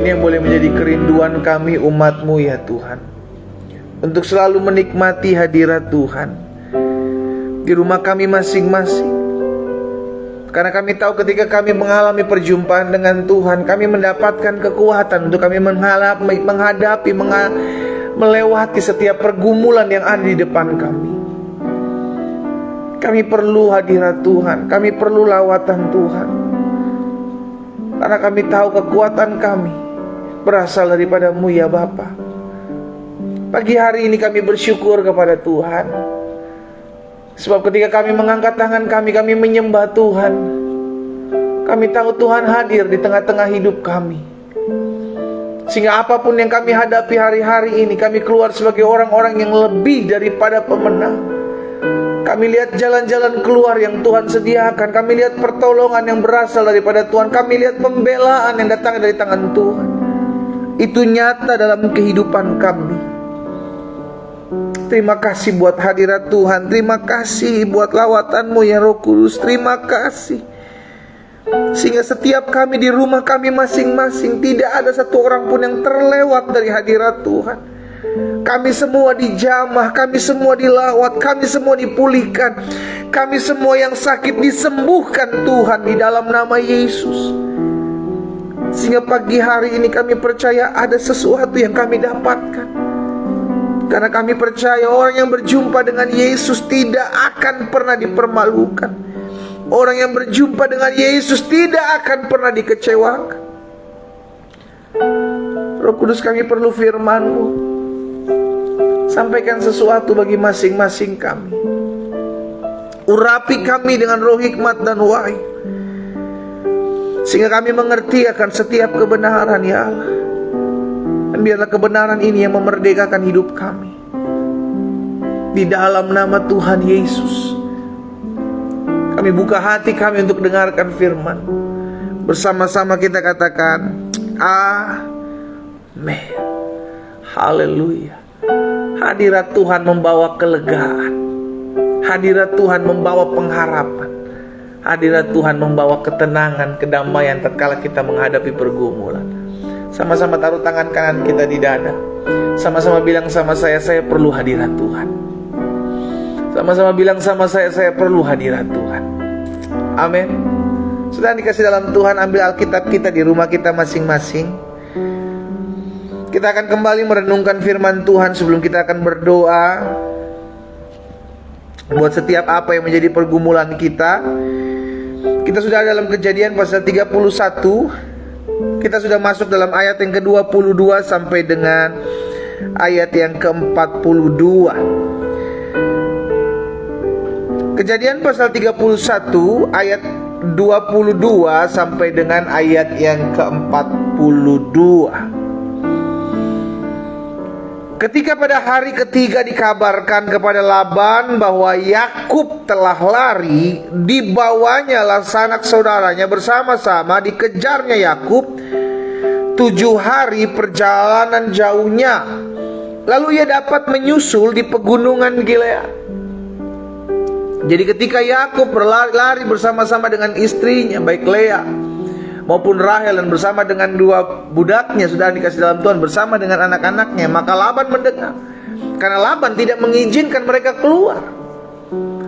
Ini yang boleh menjadi kerinduan kami umat-Mu ya Tuhan, untuk selalu menikmati hadirat Tuhan di rumah kami masing-masing. Karena kami tahu ketika kami mengalami perjumpaan dengan Tuhan, kami mendapatkan kekuatan untuk kami menghadapi, melewati setiap pergumulan yang ada di depan kami. Kami perlu hadirat Tuhan, kami perlu lawatan Tuhan. Karena kami tahu kekuatan kami berasal daripada-Mu ya Bapa. Pagi hari ini kami bersyukur kepada Tuhan, sebab ketika kami mengangkat tangan kami menyembah Tuhan. Kami tahu Tuhan hadir di tengah-tengah hidup kami, sehingga apapun yang kami hadapi hari-hari ini, kami keluar sebagai orang-orang yang lebih daripada pemenang. Kami lihat jalan-jalan keluar yang Tuhan sediakan. Kami lihat pertolongan yang berasal daripada Tuhan. Kami lihat pembelaan yang datang dari tangan Tuhan. Itu nyata dalam kehidupan kami. Terima kasih buat hadirat Tuhan. Terima kasih buat lawatan-Mu ya Roh Kudus. Terima kasih, sehingga setiap kami di rumah kami masing-masing, tidak ada satu orang pun yang terlewat dari hadirat Tuhan. Kami semua dijamah, kami semua dilawat, kami semua dipulihkan, kami semua yang sakit disembuhkan Tuhan di dalam nama Yesus. Sehingga pagi hari ini kami percaya ada sesuatu yang kami dapatkan, karena kami percaya orang yang berjumpa dengan Yesus tidak akan pernah dipermalukan. Orang yang berjumpa dengan Yesus tidak akan pernah dikecewakan. Roh Kudus, kami perlu firman-Mu. Sampaikan sesuatu bagi masing-masing kami. Urapi kami dengan roh hikmat dan wahyu, sehingga kami mengerti akan setiap kebenaran ya Allah. Dan biarlah kebenaran ini yang memerdekakan hidup kami. Di dalam nama Tuhan Yesus, kami buka hati kami untuk dengarkan firman. Bersama-sama kita katakan amin. Haleluya. Hadirat Tuhan membawa kelegaan. Hadirat Tuhan membawa pengharapan. Hadirat Tuhan membawa ketenangan, kedamaian tatkala kita menghadapi pergumulan. Sama-sama taruh tangan kanan kita di dada. Sama-sama bilang sama saya perlu hadirat Tuhan. Sama-sama bilang sama saya perlu hadirat Tuhan. Amin. Sudah dikasih dalam Tuhan, ambil Alkitab kita di rumah kita masing-masing. Kita akan kembali merenungkan firman Tuhan sebelum kita akan berdoa buat setiap apa yang menjadi pergumulan kita. Kita sudah dalam Kejadian pasal 31. Kita sudah masuk dalam ayat yang ke-22 sampai dengan ayat yang ke-42. Kejadian pasal 31 ayat 22 sampai dengan ayat yang ke-42. Ketika pada hari ketiga dikabarkan kepada Laban bahwa Yakub telah lari, dibawanyalah sanak saudaranya bersama-sama, dikejarnya Yakub 7 hari perjalanan jauhnya. Lalu ia dapat menyusul di pegunungan Gilead. Jadi ketika Yakub berlari bersama-sama dengan istrinya, baik Lea maupun Rahel, dan bersama dengan 2 budaknya, sudah dikasih dalam Tuhan, bersama dengan anak-anaknya, maka Laban mendengar. Karena Laban tidak mengizinkan mereka keluar.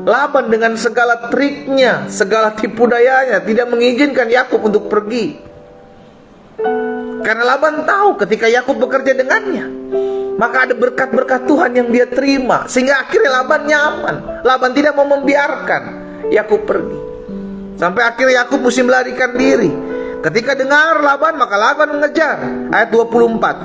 Laban dengan segala triknya, segala tipu dayanya, tidak mengizinkan Yakub untuk pergi. Karena Laban tahu ketika Yakub bekerja dengannya, maka ada berkat-berkat Tuhan yang dia terima. Sehingga akhirnya Laban nyaman. Laban tidak mau membiarkan Yakub pergi. Sampai akhirnya Yakub mesti melarikan diri. Ketika dengar Laban, maka Laban mengejar. Ayat 24.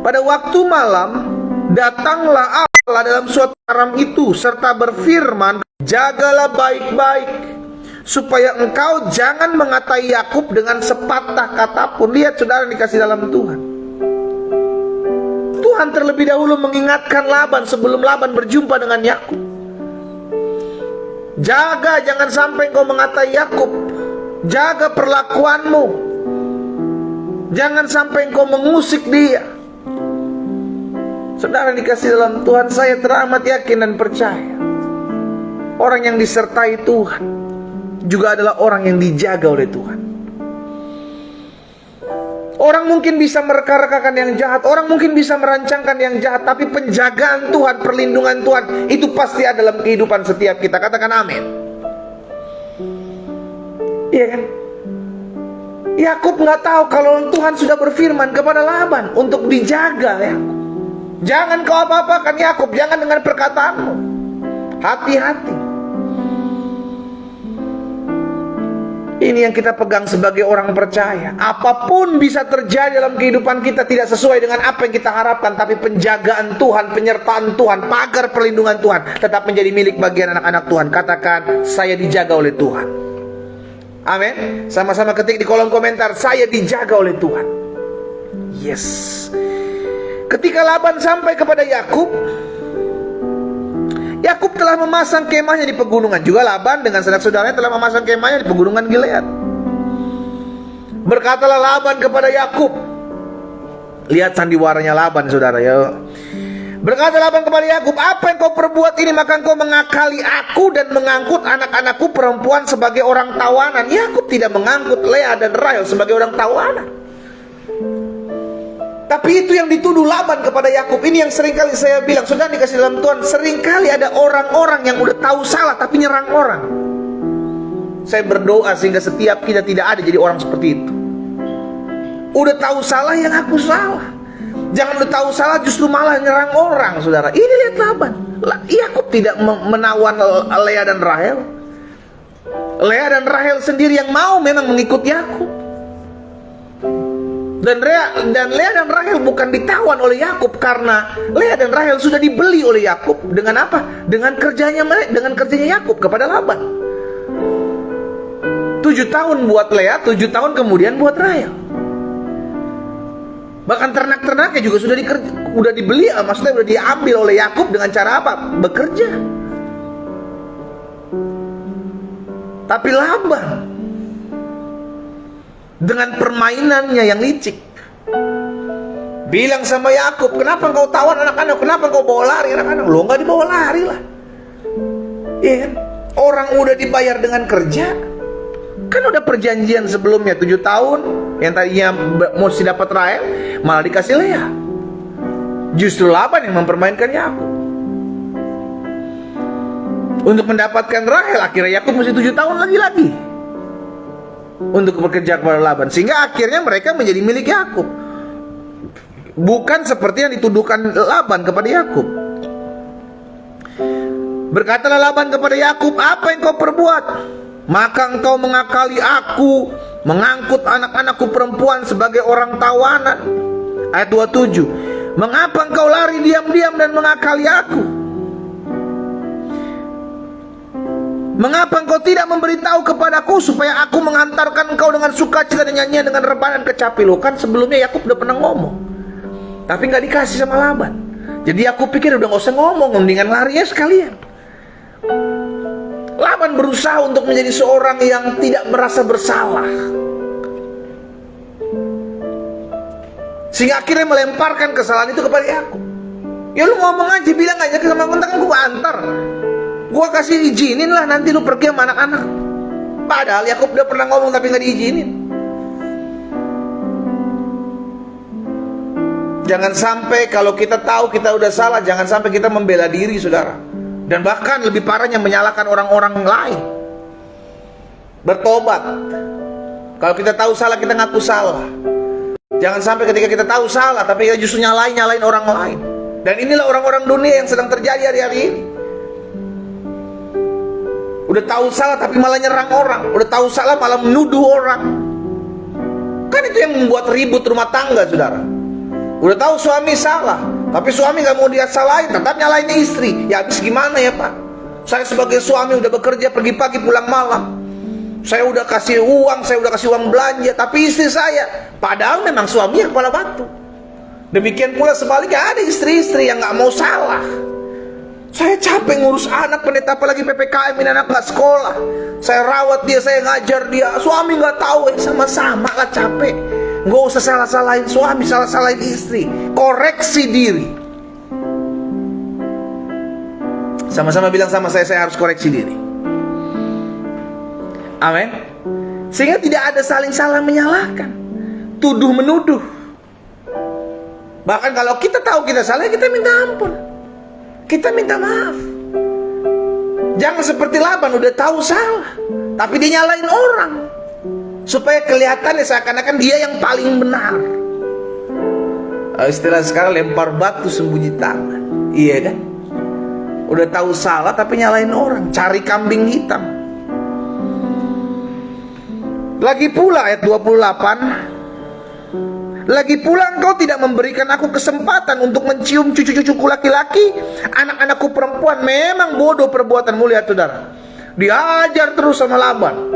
Pada waktu malam, datanglah Allah dalam suatu malam itu, serta berfirman, jagalah baik-baik, supaya engkau jangan mengatai Yakub dengan sepatah kata pun. Lihat saudara dikasih dalam Tuhan. Tuhan terlebih dahulu mengingatkan Laban sebelum Laban berjumpa dengan Yakub. Jaga, jangan sampai engkau mengatai Yakub. Jaga perlakuanmu. Jangan sampai engkau mengusik dia. Saudara dikasih dalam Tuhan, saya teramat yakin dan percaya, orang yang disertai Tuhan juga adalah orang yang dijaga oleh Tuhan. Orang mungkin bisa mereka-rekakan yang jahat, orang mungkin bisa merancangkan yang jahat, tapi penjagaan Tuhan, perlindungan Tuhan, itu pasti ada dalam kehidupan setiap kita. Katakan amin. Iya kan? Yakub nggak tahu kalau Tuhan sudah berfirman kepada Laban untuk dijaga ya. Jangan kau apa-apakan Yakub, jangan dengan perkataanmu. Hati-hati. Ini yang kita pegang sebagai orang percaya. Apapun bisa terjadi dalam kehidupan kita tidak sesuai dengan apa yang kita harapkan, tapi penjagaan Tuhan, penyertaan Tuhan, pagar perlindungan Tuhan tetap menjadi milik bagian anak-anak Tuhan. Katakan, saya dijaga oleh Tuhan. Amin. Sama-sama ketik di kolom komentar, saya dijaga oleh Tuhan. Yes. Ketika Laban sampai kepada Yakub, Yakub telah memasang kemahnya di pegunungan. Juga Laban dengan saudara-saudaranya telah memasang kemahnya di pegunungan Gilead. Berkatalah Laban kepada Yakub. Lihat sandiwaranya Laban, saudara ya. Berkata Laban kepada Yakub, apa yang kau perbuat ini? Maka engkau mengakali aku dan mengangkut anak-anakku perempuan sebagai orang tawanan. Yakub tidak mengangkut Lea dan Rahel sebagai orang tawanan. Tapi itu yang dituduh Laban kepada Yakub. Ini yang seringkali saya bilang, sudah dikasih dalam Tuhan, seringkali ada orang-orang yang udah tahu salah tapi nyerang orang. Saya berdoa sehingga setiap kita tidak ada jadi orang seperti itu. Udah tahu salah yang aku salah. Jangan udah tahu salah justru malah nyerang orang, saudara. Ini lihat Laban. Yakub tidak menawan Lea dan Rahel. Lea dan Rahel sendiri yang mau memang mengikut Yakub. Dan Lea dan Rahel bukan ditawan oleh Yakub, karena Lea dan Rahel sudah dibeli oleh Yakub dengan apa? Dengan kerjanya Yakub kepada Laban. 7 tahun buat Lea, 7 tahun kemudian buat Rahel. Bahkan ternak-ternaknya juga sudah dibeli, maksudnya sudah diambil oleh Yakub dengan cara apa? Bekerja. Tapi Laban dengan permainannya yang licik bilang sama Yakub, kenapa engkau tawan anak-anak? Kenapa engkau bawa lari anak-anak? Lo nggak dibawa lari lah. Iya kan? Orang udah dibayar dengan kerja. Kan udah perjanjian sebelumnya 7 tahun. Yang tadinya mesti dapat Rahel, malah dikasih Lea. Justru Laban yang mempermainkan Yakub. Untuk mendapatkan Rahel, akhirnya Yakub mesti 7 tahun lagi untuk bekerja kepada Laban, sehingga akhirnya mereka menjadi milik Yakub. Bukan seperti yang dituduhkan Laban kepada Yakub. Berkatalah Laban kepada Yakub, apa yang kau perbuat? Maka engkau mengakali aku, mengangkut anak-anakku perempuan sebagai orang tawanan. Ayat 27. Mengapa engkau lari diam-diam dan mengakali aku? Mengapa engkau tidak memberitahu kepadaku supaya aku menghantarkan engkau dengan sukacita dan nyanyian dengan rebahan kecapi? Loh, kan sebelumnya Yakub udah pernah ngomong, tapi nggak dikasih sama Laban. Jadi aku pikir udah nggak usah ngomong, mendingan lari ya sekalian. Laban berusaha untuk menjadi seorang yang tidak merasa bersalah, sehingga akhirnya melemparkan kesalahan itu kepada Yakub. Ya lu ngomong aja, bilang aja ke sama kontak, gue antar, gue kasih izinin lah, nanti lu pergi sama anak-anak. Padahal Yakub udah pernah ngomong tapi nggak diizinin. Jangan sampai kalau kita tahu kita udah salah, jangan sampai kita membela diri, saudara. Dan bahkan lebih parahnya menyalahkan orang-orang lain. Bertobat. Kalau kita tahu salah, kita ngaku salah. Jangan sampai ketika kita tahu salah tapi kita justru nyalain orang lain. Dan inilah orang-orang dunia yang sedang terjadi hari-hari ini. Udah tahu salah tapi malah nyerang orang. Udah tahu salah malah menuduh orang. Kan itu yang membuat ribut rumah tangga, saudara. Udah tahu suami salah, tapi suami gak mau dia salahin, tetap nyalain istri. Ya habis gimana ya Pak? Saya sebagai suami udah bekerja pergi pagi pulang malam. Saya udah kasih uang, saya udah kasih uang belanja, tapi istri saya, padahal memang suaminya kepala batu. Demikian pula sebaliknya, ada istri-istri yang gak mau salah. Saya capek ngurus anak, pendeta apalagi PPKM, ini anak gak sekolah. Saya rawat dia, saya ngajar dia. Suami gak tahu, sama-sama lah capek. Gak usah salah-salahin suami, salah-salahin istri. Koreksi diri. Sama-sama bilang sama saya harus koreksi diri. Amin. Sehingga tidak ada saling salah menyalahkan. tuduh menuduh. Bahkan kalau kita tahu kita salah, kita minta ampun, kita minta maaf. Jangan seperti Laban udah tahu salah, tapi dia nyalain orang supaya kelihatannya seakan-akan dia yang paling benar. Istilah sekarang lempar batu sembunyi tangan. Iya kan? Udah tahu salah tapi nyalain orang, cari kambing hitam. Lagi pula ayat 28, lagi pula engkau tidak memberikan aku kesempatan untuk mencium cucu-cucuku laki-laki, anak-anakku perempuan. Memang bodoh perbuatanmu. Lihat saudara, diajar terus sama Laban.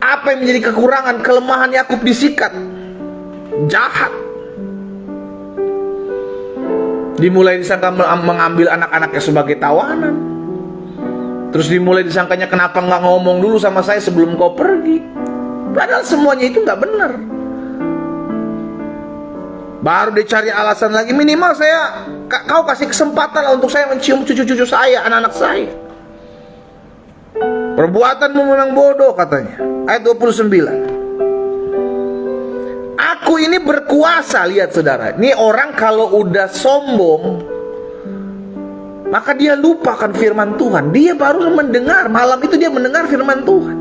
Apa yang menjadi kekurangan, kelemahan Yakub? Disikat, jahat. Dimulai disangka mengambil anak-anaknya sebagai tawanan. Terus dimulai disangkanya, kenapa nggak ngomong dulu sama saya sebelum kau pergi? Padahal semuanya itu nggak benar. Baru dicari alasan lagi, minimal kau kasih kesempatan untuk saya mencium cucu-cucu saya, anak-anak saya. Perbuatanmu memang bodoh, katanya. Ayat 29. Aku ini berkuasa. Lihat saudara, ini orang kalau udah sombong, maka dia lupakan firman Tuhan. Dia baru mendengar, malam itu dia mendengar firman Tuhan.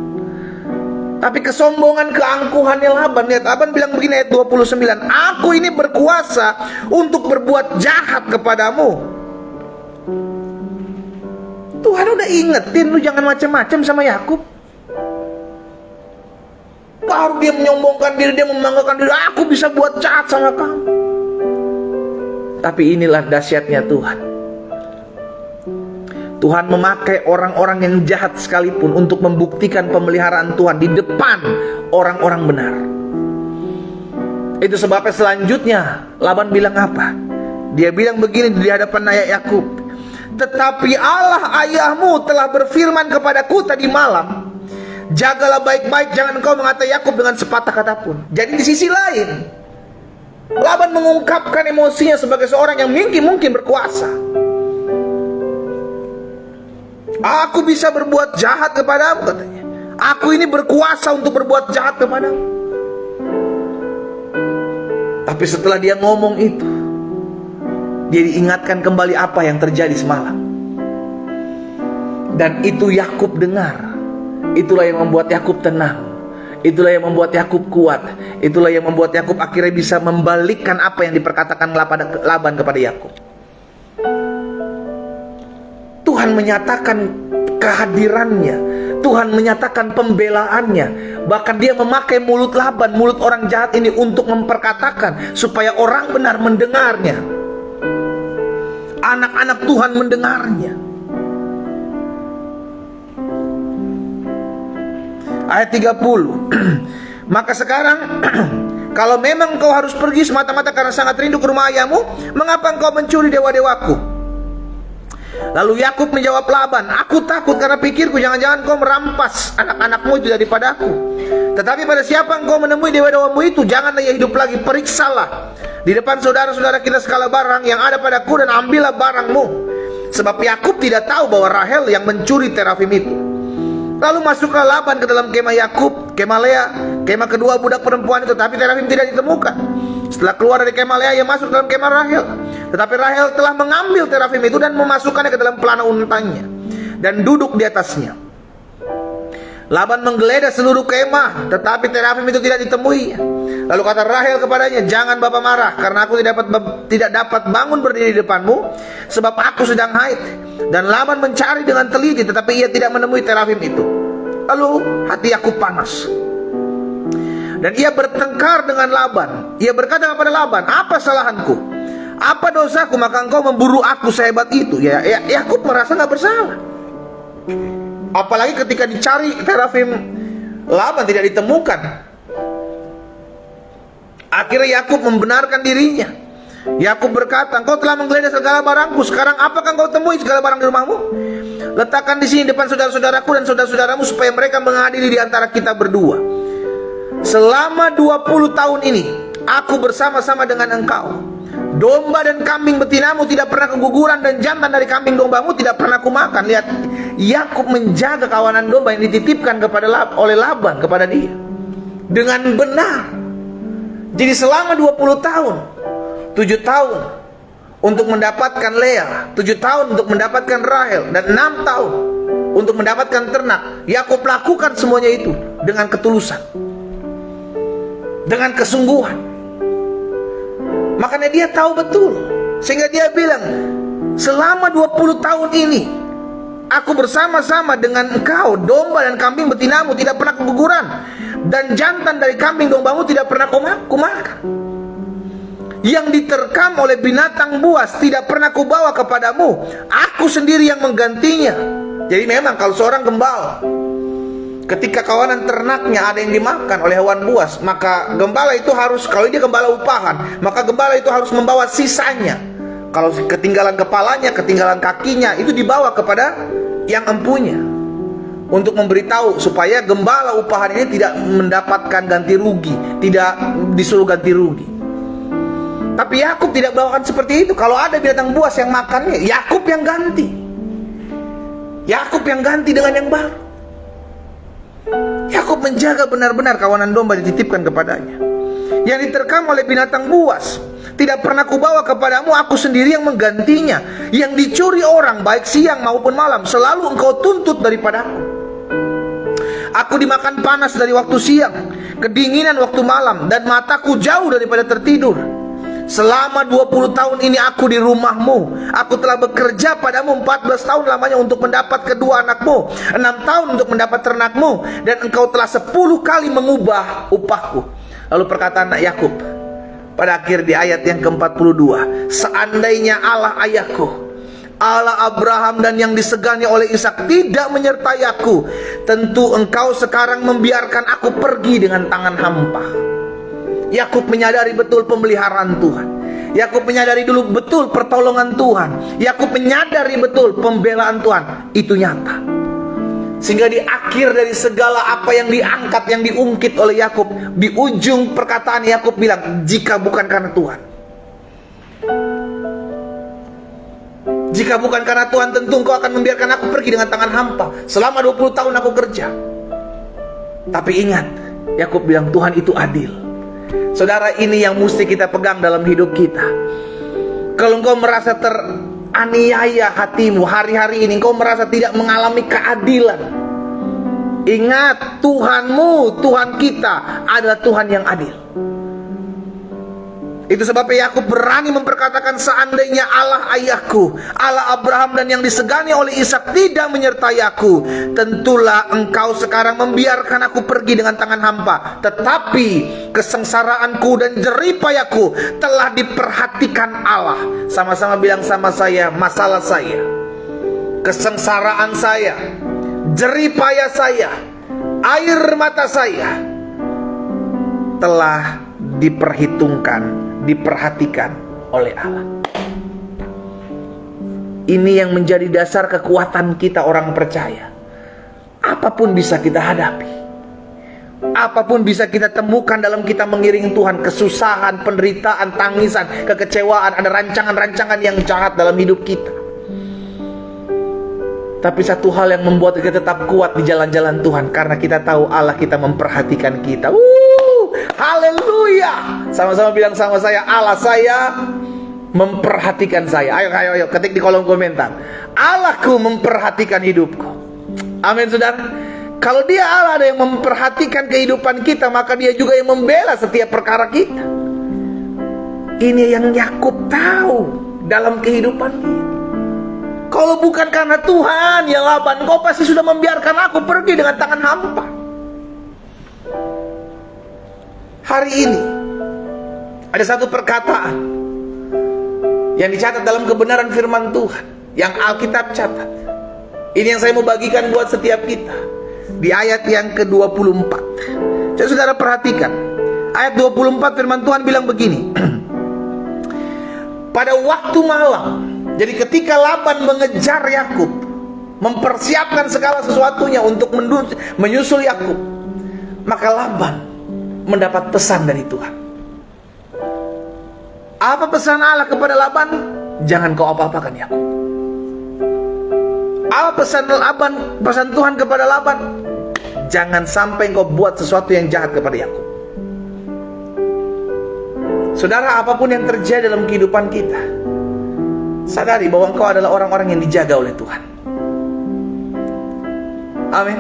Tapi kesombongan, keangkuhannya Laban. Lihat, Laban bilang begini ayat 29. Aku ini berkuasa untuk berbuat jahat kepadamu. Tuhan udah ingetin lu jangan macam-macam sama Yakub. Baru dia menyombongkan diri, dia membanggakan diri, aku bisa buat jahat sama kamu. Tapi inilah dahsyatnya Tuhan. Tuhan memakai orang-orang yang jahat sekalipun untuk membuktikan pemeliharaan Tuhan di depan orang-orang benar. Itu sebabnya selanjutnya Laban bilang apa? Dia bilang begini di hadapan ayah Yakub. Tetapi Allah ayahmu telah berfirman kepadaku tadi malam, jagalah baik-baik, jangan engkau mengatai Yakub dengan sepatah kata pun. Jadi di sisi lain, Laban mengungkapkan emosinya sebagai seorang yang mungkin berkuasa. Aku bisa berbuat jahat kepadamu, katanya. Aku ini berkuasa untuk berbuat jahat kepadamu. Tapi setelah dia ngomong itu, dia diingatkan kembali apa yang terjadi semalam. Dan itu Yakub dengar. Itulah yang membuat Yakub tenang. Itulah yang membuat Yakub kuat. Itulah yang membuat Yakub akhirnya bisa membalikkan apa yang diperkatakan Laban kepada Yakub. Tuhan menyatakan kehadirannya. Tuhan menyatakan pembelaannya. Bahkan dia memakai mulut Laban, mulut orang jahat ini untuk memperkatakan supaya orang benar mendengarnya. Anak-anak Tuhan mendengarnya. Ayat 30. Maka sekarang kalau memang kau harus pergi semata-mata karena sangat rindu ke rumah ayahmu, mengapa engkau mencuri dewa-dewaku? Lalu Yakub menjawab Laban, aku takut karena pikirku jangan-jangan kau merampas anak-anakmu itu daripadaku. Tetapi pada siapa engkau menemui dewa-dewamu itu, janganlah ia hidup lagi. Periksalah di depan saudara-saudara kita segala barang yang ada padaku dan ambillah barangmu. Sebab Yakub tidak tahu bahwa Rahel yang mencuri terafim itu. Lalu masuklah Laban ke dalam kemah Yakub, kemah Lea, kemah kedua budak perempuan itu, tapi terafim tidak ditemukan. Setelah keluar dari kemah Lea, ia masuk dalam kemah Rahel. Tetapi Rahel telah mengambil terafim itu dan memasukkannya ke dalam pelana untanya dan duduk di atasnya. Laban menggeledah seluruh kemah, tetapi terafim itu tidak ditemui. Lalu kata Rahel kepadanya, jangan Bapak marah, karena aku tidak dapat bangun berdiri di depanmu, sebab aku sedang haid. Dan Laban mencari dengan teliti, tetapi ia tidak menemui terafim itu. Lalu hati Yakub panas, dan ia bertengkar dengan Laban. Ia berkata kepada Laban, apa salahku? Apa dosaku maka engkau memburu aku sehebat itu? Yakub merasa gak bersalah. Apalagi ketika dicari terafim Laban tidak ditemukan. Akhirnya Yakub membenarkan dirinya. Yakub berkata, engkau telah menggeledah segala barangku, sekarang apakah engkau temui segala barang di rumahmu? Letakkan di sini depan saudara-saudaraku dan saudara-saudaramu, supaya mereka mengadili di antara kita berdua. Selama 20 tahun ini aku bersama-sama dengan engkau. Domba dan kambing betinamu tidak pernah keguguran, dan jantan dari kambing dombamu tidak pernah kumakan. Lihat, Yakub menjaga kawanan domba yang dititipkan oleh Laban kepada dia. dengan benar. Jadi selama 20 tahun, 7 tahun untuk mendapatkan Lea, 7 tahun untuk mendapatkan Rahel, dan 6 tahun untuk mendapatkan ternak, Yakub lakukan semuanya itu dengan ketulusan, dengan kesungguhan. Makanya dia tahu betul, sehingga dia bilang, selama 20 tahun ini aku bersama-sama dengan engkau, domba dan kambing betinamu tidak pernah keguguran, dan jantan dari kambing dombamu tidak pernah kumakan. Yang diterkam oleh binatang buas tidak pernah kubawa kepadamu, aku sendiri yang menggantinya. Jadi memang kalau seorang gembala, ketika kawanan ternaknya ada yang dimakan oleh hewan buas, maka gembala itu harus, kalau dia gembala upahan, maka gembala itu harus membawa sisanya. Kalau ketinggalan kepalanya, ketinggalan kakinya, itu dibawa kepada yang empunya, untuk memberitahu supaya gembala upahan ini tidak mendapatkan ganti rugi, tidak disuruh ganti rugi. Tapi Yakub tidak bawakan seperti itu. Kalau ada binatang buas yang makannya, Yakub yang ganti. Yakub yang ganti dengan yang baru. Yakub menjaga benar-benar kawanan domba dititipkan kepadanya. Yang diterkam oleh binatang buas tidak pernah kubawa kepadamu, aku sendiri yang menggantinya. Yang dicuri orang baik siang maupun malam, selalu engkau tuntut daripadaku. Aku dimakan panas dari waktu siang, kedinginan waktu malam, dan mataku jauh daripada tertidur. Selama 20 tahun ini aku di rumahmu. Aku telah bekerja padamu 14 tahun lamanya untuk mendapat kedua anakmu, 6 tahun untuk mendapat ternakmu, dan engkau telah 10 kali mengubah upahku. Lalu perkataan anak Yakub pada akhir di ayat yang ke-42, seandainya Allah ayahku, Allah Abraham dan yang disegani oleh Ishak tidak menyertai aku, tentu engkau sekarang membiarkan aku pergi dengan tangan hampa. Yakub menyadari betul pemeliharaan Tuhan. Yakub menyadari dulu betul pertolongan Tuhan. Yakub menyadari betul pembelaan Tuhan. Itu nyata. Sehingga di akhir dari segala apa yang diangkat, yang diungkit oleh Yakub, di ujung perkataan Yakub bilang, jika bukan karena Tuhan, jika bukan karena Tuhan, tentu engkau akan membiarkan aku pergi dengan tangan hampa. Selama 20 tahun aku kerja. Tapi ingat, Yakub bilang Tuhan itu adil. Saudara, ini yang mesti kita pegang dalam hidup kita. Kalau engkau merasa teraniaya hatimu hari-hari ini, engkau merasa tidak mengalami keadilan, ingat, Tuhanmu, Tuhan kita adalah Tuhan yang adil. Itu sebabnya Yakub berani memperkatakan, seandainya Allah ayahku, Allah Abraham dan yang disegani oleh Ishak tidak menyertai aku, tentulah engkau sekarang membiarkan aku pergi dengan tangan hampa. Tetapi kesengsaraanku dan jeripayaku telah diperhatikan Allah. Sama-sama bilang sama saya, masalah saya, kesengsaraan saya, jeripaya saya, air mata saya telah diperhitungkan, diperhatikan oleh Allah. Ini yang menjadi dasar kekuatan kita orang percaya. Apapun bisa kita hadapi, apapun bisa kita temukan dalam kita mengiring Tuhan. Kesusahan, penderitaan, tangisan, kekecewaan, ada rancangan-rancangan yang jahat dalam hidup kita. Tapi satu hal yang membuat kita tetap kuat di jalan-jalan Tuhan, karena kita tahu Allah kita memperhatikan kita. Haleluya. Sama-sama bilang sama saya, Allah saya memperhatikan saya. Ayo, ketik di kolom komentar, Allahku memperhatikan hidupku. Amin, saudara. Kalau dia Allah ada yang memperhatikan kehidupan kita, maka dia juga yang membela setiap perkara kita. Ini yang Yakub tahu dalam kehidupan kita. Kalau bukan karena Tuhan yang Laban, kau pasti sudah membiarkan aku pergi dengan tangan hampa. Hari ini ada satu perkataan yang dicatat dalam kebenaran firman Tuhan, yang Alkitab catat. Ini yang saya mau bagikan buat setiap kita. Di ayat yang ke-24, coba saudara perhatikan. Ayat 24 firman Tuhan bilang begini. Pada waktu malam, jadi ketika Laban mengejar Yakub, mempersiapkan segala sesuatunya untuk menyusul Yakub, maka Laban mendapat pesan dari Tuhan. Apa pesan Allah kepada Laban? Jangan kau apa-apakan Yakub. Apa pesan Laban, pesan Tuhan kepada Laban? Jangan sampai kau buat sesuatu yang jahat kepada Yakub. Saudara, apapun yang terjadi dalam kehidupan kita, sadari bahwa engkau adalah orang-orang yang dijaga oleh Tuhan. Amin.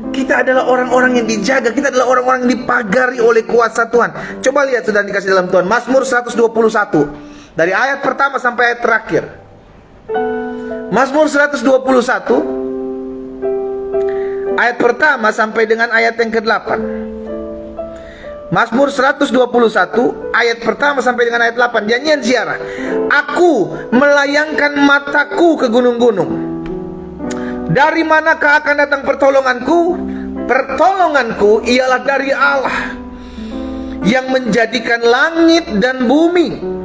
Kita adalah orang-orang yang dijaga. Kita adalah orang-orang yang dipagari oleh kuasa Tuhan. Coba lihat, sudah dikasih dalam Tuhan, Mazmur 121 dari ayat pertama sampai ayat terakhir. Mazmur 121 ayat pertama sampai dengan ayat yang ke-8. Mazmur 121 ayat pertama sampai dengan ayat 8. Nyanyian ziarah. Aku melayangkan mataku ke gunung-gunung. Dari manakah akan datang pertolonganku? Pertolonganku ialah dari Allah yang menjadikan langit dan bumi.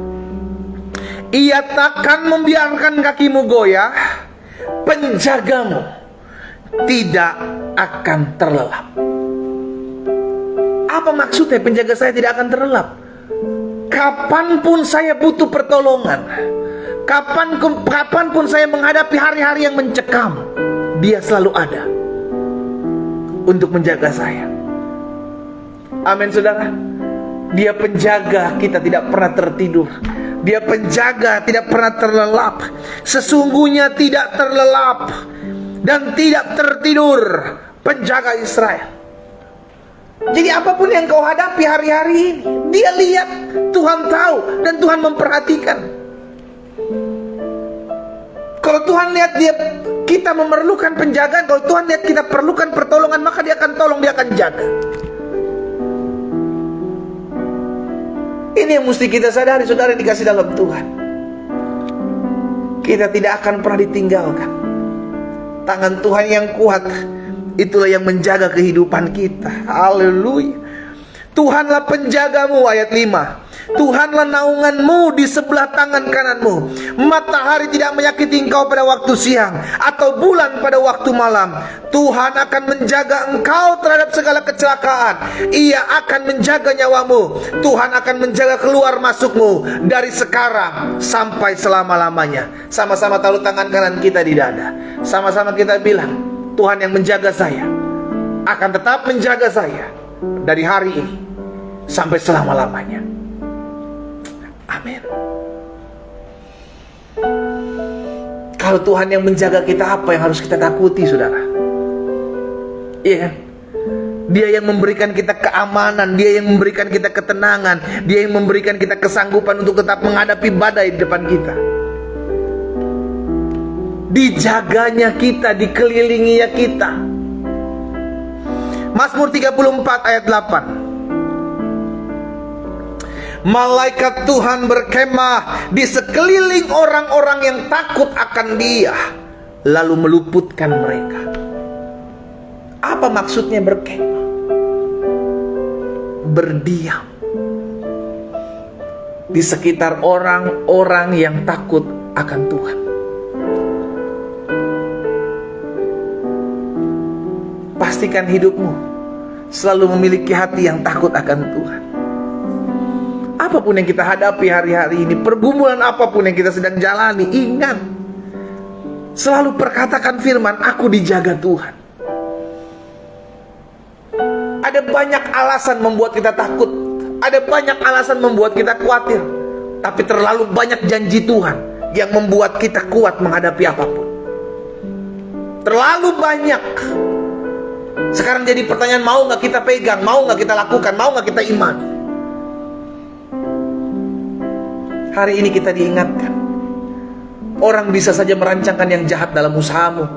Ia takkan membiarkan kakimu goyah, penjagamu tidak akan terlelap. Apa maksudnya penjaga saya tidak akan terlelap? Kapanpun saya butuh pertolongan, kapanpun saya menghadapi hari-hari yang mencekam, Dia selalu ada untuk menjaga saya. Amin, saudara. Dia penjaga kita tidak pernah tertidur. Dia penjaga tidak pernah terlelap. Sesungguhnya tidak terlelap dan tidak tertidur penjaga Israel. Jadi apapun yang kau hadapi hari-hari ini, Dia lihat, Tuhan tahu, dan Tuhan memperhatikan. Kalau Tuhan lihat kita memerlukan penjagaan, kalau Tuhan lihat kita perlukan pertolongan, maka Dia akan tolong, Dia akan jaga. Ini yang mesti kita sadari, saudara yang dikasih dalam Tuhan. Kita tidak akan pernah ditinggalkan. Tangan Tuhan yang kuat, itulah yang menjaga kehidupan kita. Haleluya. Tuhanlah penjagamu, ayat 5. Tuhanlah naunganmu di sebelah tangan kananmu. Matahari tidak menyakiti engkau pada waktu siang, atau bulan pada waktu malam. Tuhan akan menjaga engkau terhadap segala kecelakaan. Ia akan menjaga nyawamu. Tuhan akan menjaga keluar masukmu dari sekarang sampai selama-lamanya. Sama-sama taruh tangan kanan kita di dada. Sama-sama kita bilang, Tuhan yang menjaga saya akan tetap menjaga saya dari hari ini sampai selama-lamanya. Amin. Kalau Tuhan yang menjaga kita, apa yang harus kita takuti, saudara? Iya kan? Dia yang memberikan kita keamanan, Dia yang memberikan kita ketenangan, Dia yang memberikan kita kesanggupan untuk tetap menghadapi badai di depan kita. Dijaganya kita, dikelilinginya kita. Mazmur 34 ayat 8. Malaikat Tuhan berkemah di sekeliling orang-orang yang takut akan Dia, lalu meluputkan mereka. Apa maksudnya berkemah? Berdiam di sekitar orang-orang yang takut akan Tuhan. Pastikan hidupmu selalu memiliki hati yang takut akan Tuhan. Apapun yang kita hadapi hari-hari ini, pergumulan apapun yang kita sedang jalani, ingat, selalu perkatakan firman, aku dijaga Tuhan. Ada banyak alasan membuat kita takut, ada banyak alasan membuat kita khawatir, tapi terlalu banyak janji Tuhan yang membuat kita kuat menghadapi apapun. Terlalu banyak. Sekarang jadi pertanyaan, mau gak kita pegang, mau gak kita lakukan, mau gak kita imani? Hari ini kita diingatkan, orang bisa saja merancangkan yang jahat dalam usahamu.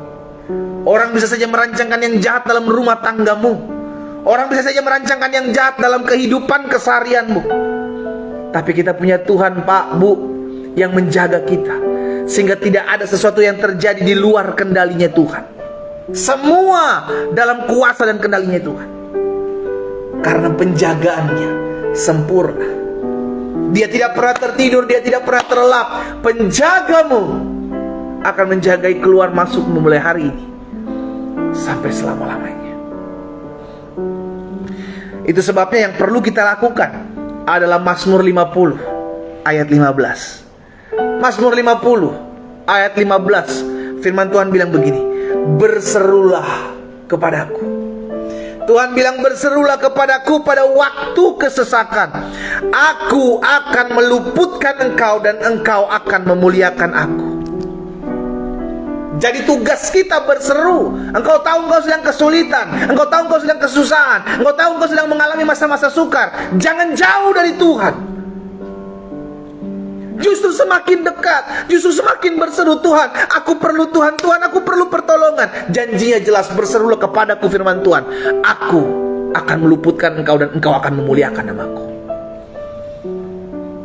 Orang bisa saja merancangkan yang jahat dalam rumah tanggamu. Orang bisa saja merancangkan yang jahat dalam kehidupan keseharianmu. Tapi kita punya Tuhan, Pak, Bu, yang menjaga kita, sehingga tidak ada sesuatu yang terjadi di luar kendalinya Tuhan. Semua dalam kuasa dan kendalinya Tuhan. Karena penjagaannya sempurna. Dia tidak pernah tertidur, Dia tidak pernah terlelap. Penjagamu akan menjagai keluar masukmu mulai hari ini sampai selama-lamanya. Itu sebabnya yang perlu kita lakukan adalah Mazmur 50 ayat 15. Mazmur 50 ayat 15, firman Tuhan bilang begini, berserulah kepadaku, Tuhan bilang, berserulah kepadaku pada waktu kesesakan. Aku akan meluputkan engkau dan engkau akan memuliakan aku. Jadi tugas kita berseru. Engkau tahu engkau sedang kesulitan, engkau tahu engkau sedang kesusahan, engkau tahu engkau sedang mengalami masa-masa sukar. Jangan jauh dari Tuhan. Justru semakin dekat, justru semakin berseru, Tuhan, aku perlu Tuhan, Tuhan, aku perlu pertolongan. Janjinya jelas, berserulah kepadaku firman Tuhan. Aku akan meluputkan engkau dan engkau akan memuliakan namaku.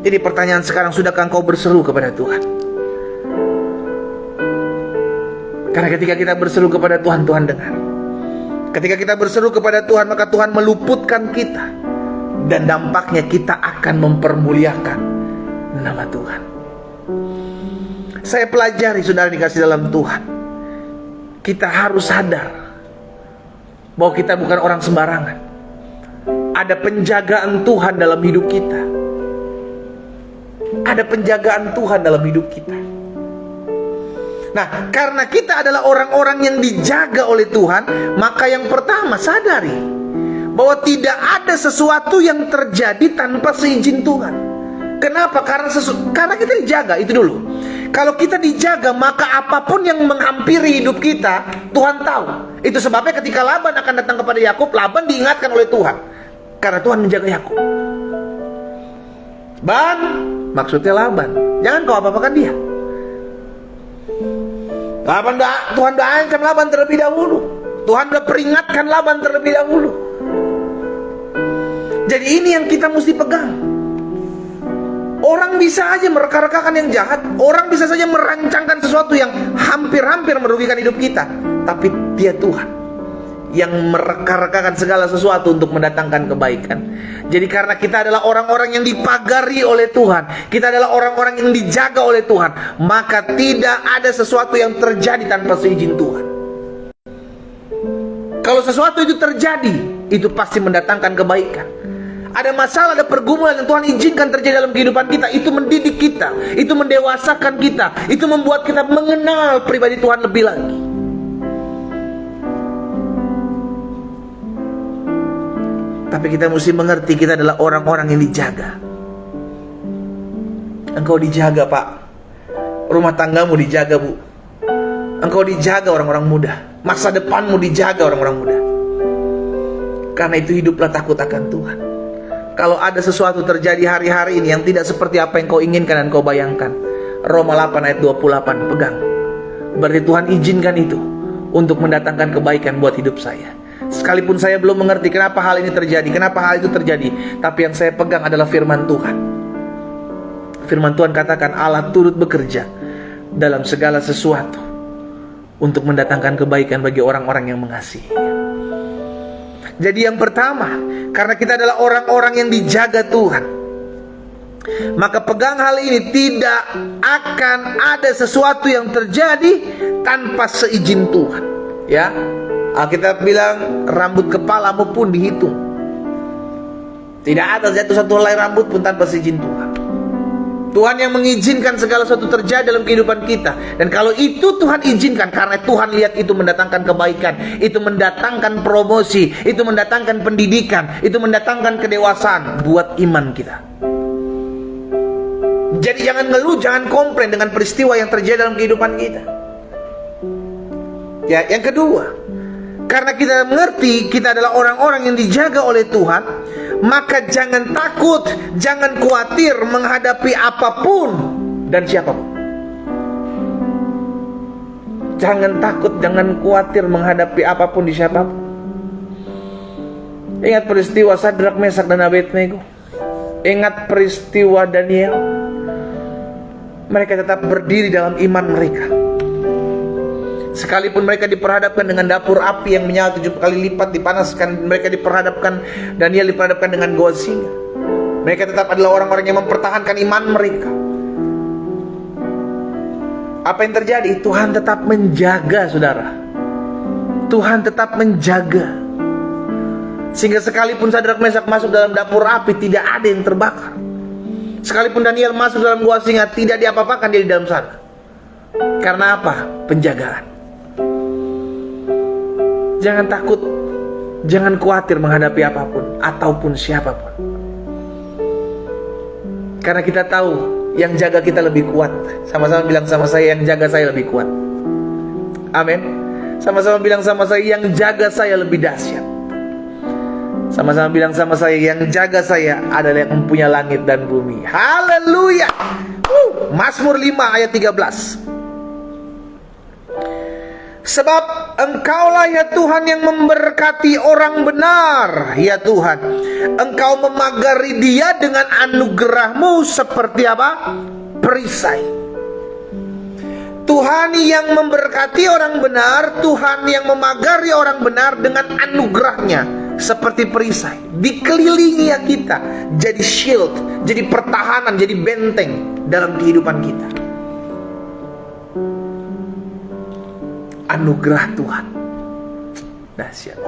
Jadi pertanyaan sekarang, sudahkah engkau berseru kepada Tuhan? Karena ketika kita berseru kepada Tuhan, Tuhan dengar. Ketika kita berseru kepada Tuhan, maka Tuhan meluputkan kita. Dan dampaknya kita akan mempermuliakan nama Tuhan. Saya pelajari, saudara dikasih dalam Tuhan, kita harus sadar bahwa kita bukan orang sembarangan. Ada penjagaan Tuhan dalam hidup kita. Ada penjagaan Tuhan dalam hidup kita. Nah, karena kita adalah orang-orang yang dijaga oleh Tuhan, maka yang pertama, sadari bahwa tidak ada sesuatu yang terjadi tanpa seizin Tuhan. Kenapa? Karena kita dijaga, itu dulu. Kalau kita dijaga, maka apapun yang menghampiri hidup kita, Tuhan tahu. Itu sebabnya ketika Laban akan datang kepada Yakub, Laban diingatkan oleh Tuhan. Karena Tuhan menjaga Yakub. Ban, maksudnya Laban, jangan kau apa-apakan dia. Tuhan udah ancam Laban terlebih dahulu. Tuhan udah peringatkan Laban terlebih dahulu. Jadi ini yang kita mesti pegang. Orang bisa aja mereka-rekakan yang jahat. Orang bisa saja merancangkan sesuatu yang hampir-hampir merugikan hidup kita. Tapi dia Tuhan yang mereka-rekakan segala sesuatu untuk mendatangkan kebaikan. Jadi karena kita adalah orang-orang yang dipagari oleh Tuhan, kita adalah orang-orang yang dijaga oleh Tuhan, maka tidak ada sesuatu yang terjadi tanpa seizin Tuhan. Kalau sesuatu itu terjadi, itu pasti mendatangkan kebaikan. Ada masalah, ada pergumulan yang Tuhan izinkan terjadi dalam kehidupan kita, itu mendidik kita, itu mendewasakan kita, itu membuat kita mengenal pribadi Tuhan lebih lagi. Tapi kita mesti mengerti, kita adalah orang-orang yang dijaga. Engkau dijaga, Pak. Rumah tanggamu dijaga, Bu. Engkau dijaga, orang-orang muda. Masa depanmu dijaga, orang-orang muda. Karena itu hiduplah takut akan Tuhan. Kalau ada sesuatu terjadi hari-hari ini yang tidak seperti apa yang kau inginkan dan kau bayangkan, Roma 8 ayat 28, pegang. Berarti Tuhan izinkan itu untuk mendatangkan kebaikan buat hidup saya. Sekalipun saya belum mengerti kenapa hal ini terjadi, kenapa hal itu terjadi, tapi yang saya pegang adalah firman Tuhan. Firman Tuhan katakan, Allah turut bekerja dalam segala sesuatu untuk mendatangkan kebaikan bagi orang-orang yang mengasihi. Jadi yang pertama, karena kita adalah orang-orang yang dijaga Tuhan, maka pegang hal ini, tidak akan ada sesuatu yang terjadi tanpa seizin Tuhan. Ya, Alkitab bilang rambut kepalamu pun dihitung. Tidak ada jatuh satu helai rambut pun tanpa seizin Tuhan. Tuhan yang mengizinkan segala sesuatu terjadi dalam kehidupan kita. Dan kalau itu Tuhan izinkan, karena Tuhan lihat itu mendatangkan kebaikan, itu mendatangkan promosi, itu mendatangkan pendidikan, itu mendatangkan kedewasaan buat iman kita. Jadi jangan ngeluh, jangan komplain dengan peristiwa yang terjadi dalam kehidupan kita. Ya, yang kedua, karena kita mengerti kita adalah orang-orang yang dijaga oleh Tuhan, maka jangan takut, jangan khawatir menghadapi apapun dan siapapun. Jangan takut, jangan khawatir menghadapi apapun di siapapun. Ingat peristiwa Sadrak, Mesak, dan Abednego. Ingat peristiwa Daniel. Mereka tetap berdiri dalam iman mereka. Sekalipun mereka diperhadapkan dengan dapur api yang menyala 7 kali lipat dipanaskan, mereka diperhadapkan, Daniel diperhadapkan dengan gua singa, mereka tetap adalah orang-orang yang mempertahankan iman mereka. Apa yang terjadi? Tuhan tetap menjaga, saudara. Tuhan tetap menjaga. Sehingga sekalipun Sadrak, Mesak masuk dalam dapur api, tidak ada yang terbakar. Sekalipun Daniel masuk dalam gua singa, tidak diapa-apakan dia di dalam sana. Karena apa? Penjagaan. Jangan takut Jangan khawatir menghadapi apapun ataupun siapapun. Karena kita tahu yang jaga kita lebih kuat. Sama-sama bilang sama saya, yang jaga saya lebih kuat. Amin. Sama-sama bilang sama saya, yang jaga saya lebih dahsyat. Sama-sama bilang sama saya, yang jaga saya adalah yang mempunyai langit dan bumi. Haleluya. Mazmur 5 ayat 13. Sebab Engkaulah ya Tuhan yang memberkati orang benar, ya Tuhan. Engkau memagari dia dengan anugerah-Mu seperti apa? Perisai. Tuhan yang memberkati orang benar, Tuhan yang memagari orang benar dengan anugerah-Nya seperti perisai. Dikelilingi ya kita, jadi shield, jadi pertahanan, jadi benteng dalam kehidupan kita. Anugerah Tuhan dahsyat.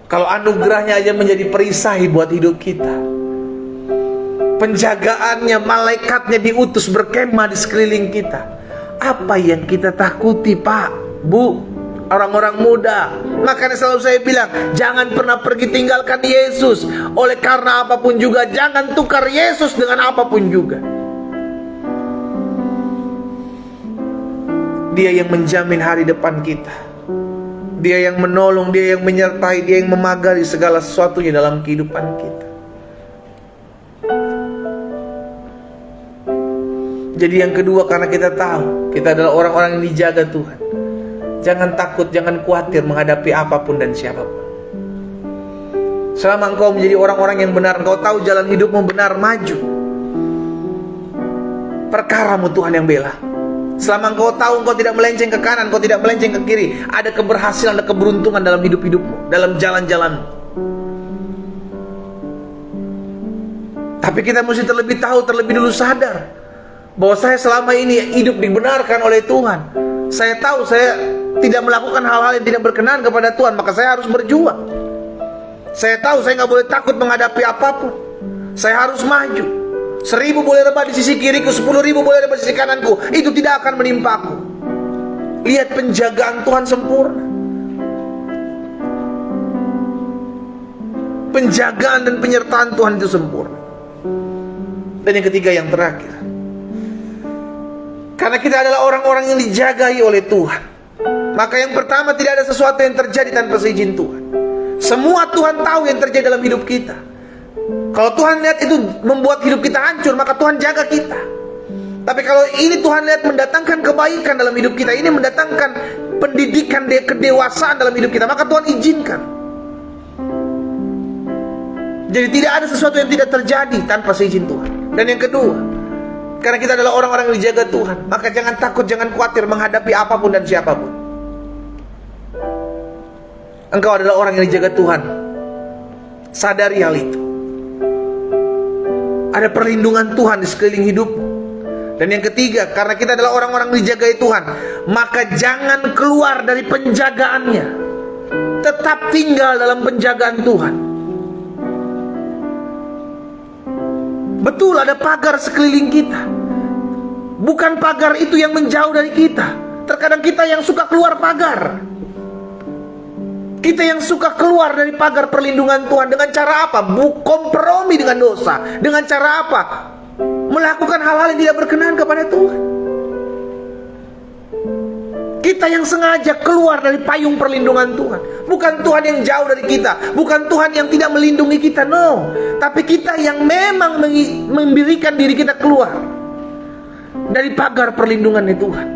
Kalau anugerahnya aja menjadi perisai buat hidup kita, penjagaannya, malaikatnya diutus berkemah di sekeliling kita, apa yang kita takuti, Pak, Bu, orang-orang muda? Makanya selalu saya bilang, jangan pernah pergi tinggalkan Yesus. Oleh karena apapun juga, jangan tukar Yesus dengan apapun juga. Dia yang menjamin hari depan kita. Dia yang menolong, Dia yang menyertai, Dia yang memagari segala sesuatunya dalam kehidupan kita. Jadi yang kedua, karena kita tahu kita adalah orang-orang yang dijaga Tuhan, jangan takut, jangan khawatir menghadapi apapun dan siapapun. Selama engkau menjadi orang-orang yang benar, engkau tahu jalan hidupmu benar, maju. Perkaramu Tuhan yang bela. Selama engkau tahu engkau tidak melenceng ke kanan, engkau tidak melenceng ke kiri, ada keberhasilan, ada keberuntungan dalam hidup-hidupmu, dalam jalan-jalanmu. Tapi kita mesti terlebih tahu, terlebih dulu sadar bahwa saya selama ini hidup dibenarkan oleh Tuhan. Saya tahu saya tidak melakukan hal-hal yang tidak berkenan kepada Tuhan, maka saya harus berjuang. Saya tahu saya nggak boleh takut menghadapi apapun. Saya harus maju. 1000 boleh rebah di sisi kiriku, 10.000 boleh rebah di sisi kananku, itu tidak akan menimpaku. Lihat penjagaan Tuhan sempurna. Penjagaan dan penyertaan Tuhan itu sempurna. Dan yang ketiga, yang terakhir, karena kita adalah orang-orang yang dijagai oleh Tuhan, maka yang pertama, tidak ada sesuatu yang terjadi tanpa seizin Tuhan. Semua Tuhan tahu yang terjadi dalam hidup kita. Kalau Tuhan lihat itu membuat hidup kita hancur, maka Tuhan jaga kita. Tapi kalau ini Tuhan lihat mendatangkan kebaikan dalam hidup kita, ini mendatangkan pendidikan, kedewasaan dalam hidup kita, maka Tuhan izinkan. Jadi tidak ada sesuatu yang tidak terjadi tanpa seizin Tuhan. Dan yang kedua, karena kita adalah orang-orang yang dijaga Tuhan, maka jangan takut, jangan khawatir menghadapi apapun dan siapapun. Engkau adalah orang yang dijaga Tuhan. Sadari hal itu. Ada perlindungan Tuhan di sekeliling hidupmu. Dan yang ketiga, karena kita adalah orang-orang yang dijagai Tuhan, maka jangan keluar dari penjagaannya. Tetap tinggal dalam penjagaan Tuhan. Betul, ada pagar sekeliling kita. Bukan pagar itu yang menjauh dari kita. Terkadang kita yang suka keluar pagar. Kita yang suka keluar dari pagar perlindungan Tuhan. Dengan cara apa? Kompromi dengan dosa. Dengan cara apa? Melakukan hal-hal yang tidak berkenan kepada Tuhan. Kita yang sengaja keluar dari payung perlindungan Tuhan. Bukan Tuhan yang jauh dari kita, bukan Tuhan yang tidak melindungi kita, no. Tapi kita yang memang memberikan diri kita keluar dari pagar perlindungan Tuhan.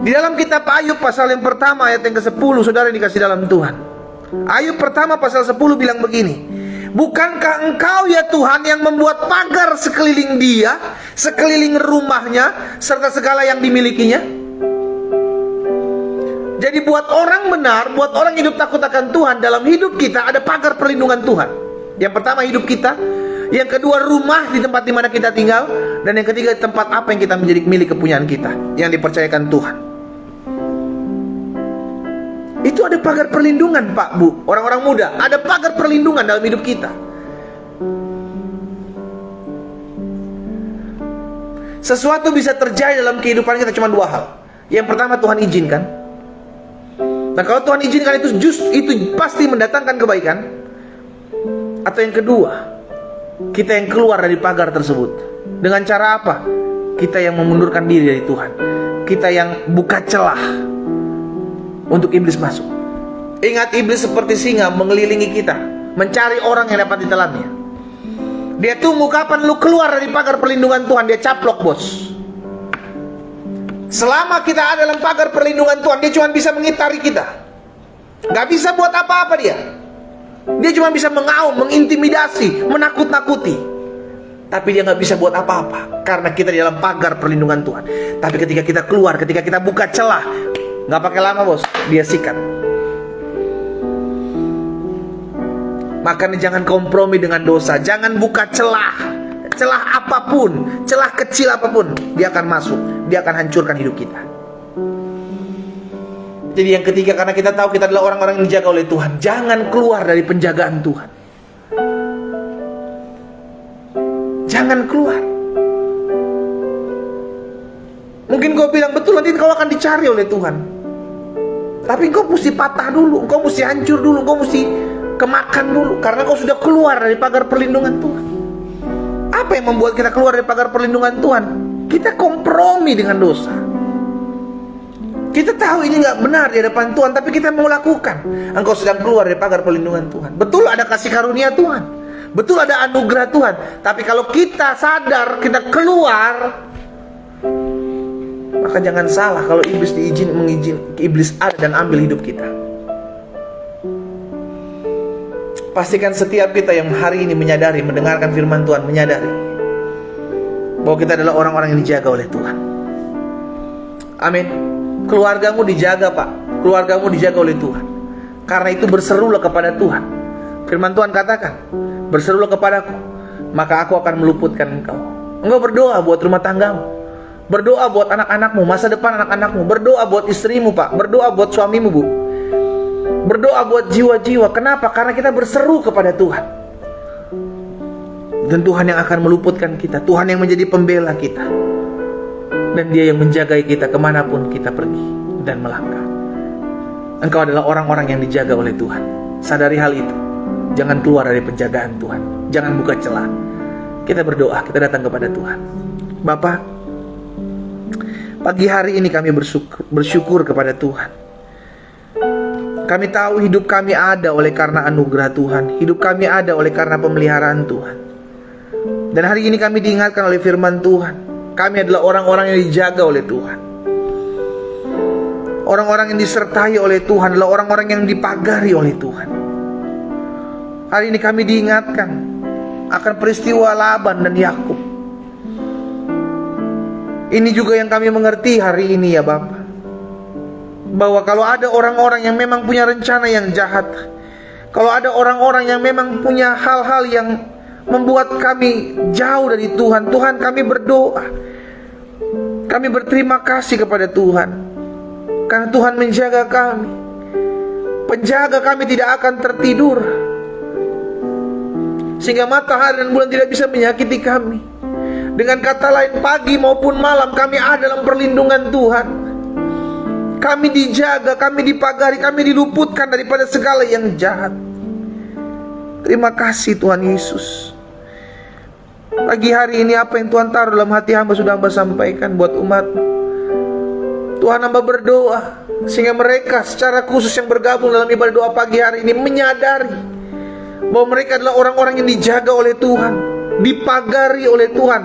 Di dalam kitab Ayub pasal yang pertama ayat yang ke-10, saudara dikasih dalam Tuhan. Ayub pertama pasal 10 bilang begini, bukankah engkau ya Tuhan yang membuat pagar sekeliling dia, sekeliling rumahnya, serta segala yang dimilikinya? Jadi buat orang benar, buat orang hidup takut akan Tuhan, dalam hidup kita ada pagar perlindungan Tuhan. Yang pertama hidup kita, yang kedua rumah di tempat di mana kita tinggal, dan yang ketiga tempat apa yang kita menjadi milik kepunyaan kita, yang dipercayakan Tuhan. Itu ada pagar perlindungan, Pak, Bu, orang-orang muda. Ada pagar perlindungan dalam hidup kita. Sesuatu bisa terjadi dalam kehidupan kita cuma dua hal. Yang pertama, Tuhan izinkan. Nah, kalau Tuhan izinkan itu pasti mendatangkan kebaikan. Atau yang kedua, kita yang keluar dari pagar tersebut. Dengan cara apa? Kita yang memundurkan diri dari Tuhan. Kita yang buka celah untuk iblis masuk. Ingat, iblis seperti singa mengelilingi kita, mencari orang yang dapat ditelannya. Dia tunggu kapan lu keluar dari pagar perlindungan Tuhan, dia caplok, bos. Selama kita ada dalam pagar perlindungan Tuhan, dia cuma bisa mengitari kita. Gak bisa buat apa-apa dia. Dia cuma bisa mengaum, mengintimidasi, menakut-nakuti. Tapi dia gak bisa buat apa-apa, karena kita di dalam pagar perlindungan Tuhan. Tapi ketika kita keluar, ketika kita buka celah, gak pakai lama, bos, dia sikat. Makanya jangan kompromi dengan dosa. Jangan buka celah. Celah apapun, celah kecil apapun, dia akan masuk. Dia akan hancurkan hidup kita. Jadi yang ketiga, karena kita tahu kita adalah orang-orang yang dijaga oleh Tuhan, jangan keluar dari penjagaan Tuhan. Jangan keluar. Mungkin kau bilang, betul, nanti kau akan dicari oleh Tuhan. Tapi kau mesti patah dulu, kau mesti hancur dulu, kau mesti kemakan dulu, karena kau sudah keluar dari pagar perlindungan Tuhan. Apa yang membuat kita keluar dari pagar perlindungan Tuhan? Kita kompromi dengan dosa. Kita tahu ini gak benar di hadapan Tuhan, tapi kita mau lakukan. Engkau sedang keluar dari pagar perlindungan Tuhan. Betul ada kasih karunia Tuhan, betul ada anugerah Tuhan. Tapi kalau kita sadar kita keluar, maka jangan salah kalau iblis iblis ada dan ambil hidup kita. Pastikan setiap kita yang hari ini menyadari, mendengarkan firman Tuhan, menyadari bahwa kita adalah orang-orang yang dijaga oleh Tuhan. Amin. Keluargamu dijaga, Pak. Keluargamu dijaga oleh Tuhan. Karena itu berserulah kepada Tuhan. Firman Tuhan katakan, berserulah kepadaku, maka aku akan meluputkan engkau. Engkau berdoa buat rumah tanggamu, berdoa buat anak-anakmu, masa depan anak-anakmu, berdoa buat istrimu, Pak, berdoa buat suamimu, Bu, berdoa buat jiwa-jiwa. Kenapa? Karena kita berseru kepada Tuhan. Dan Tuhan yang akan meluputkan kita. Tuhan yang menjadi pembela kita. Dan Dia yang menjaga kita kemanapun kita pergi dan melangkah. Engkau adalah orang-orang yang dijaga oleh Tuhan. Sadari hal itu. Jangan keluar dari penjagaan Tuhan. Jangan buka celah. Kita berdoa, kita datang kepada Tuhan. Bapa, pagi hari ini kami bersyukur kepada Tuhan. Kami tahu hidup kami ada oleh karena anugerah Tuhan. Hidup kami ada oleh karena pemeliharaan Tuhan. Dan hari ini kami diingatkan oleh firman Tuhan. Kami adalah orang-orang yang dijaga oleh Tuhan. Orang-orang yang disertai oleh Tuhan adalah orang-orang yang dipagari oleh Tuhan. Hari ini kami diingatkan akan peristiwa Laban dan Yakub. Ini juga yang kami mengerti hari ini, ya Bapa, bahwa kalau ada orang-orang yang memang punya rencana yang jahat, kalau ada orang-orang yang memang punya hal-hal yang membuat kami jauh dari Tuhan, Tuhan, kami berdoa, kami berterima kasih kepada Tuhan, karena Tuhan menjaga kami. Penjaga kami tidak akan tertidur, sehingga matahari dan bulan tidak bisa menyakiti kami. Dengan kata lain, pagi maupun malam kami ada dalam perlindungan Tuhan. Kami dijaga, kami dipagari, kami diluputkan daripada segala yang jahat. Terima kasih Tuhan Yesus. Pagi hari ini apa yang Tuhan taruh dalam hati hamba sudah hamba sampaikan buat umat. Tuhan, hamba berdoa sehingga mereka secara khusus yang bergabung dalam ibadah doa pagi hari ini menyadari bahwa mereka adalah orang-orang yang dijaga oleh Tuhan, dipagari oleh Tuhan,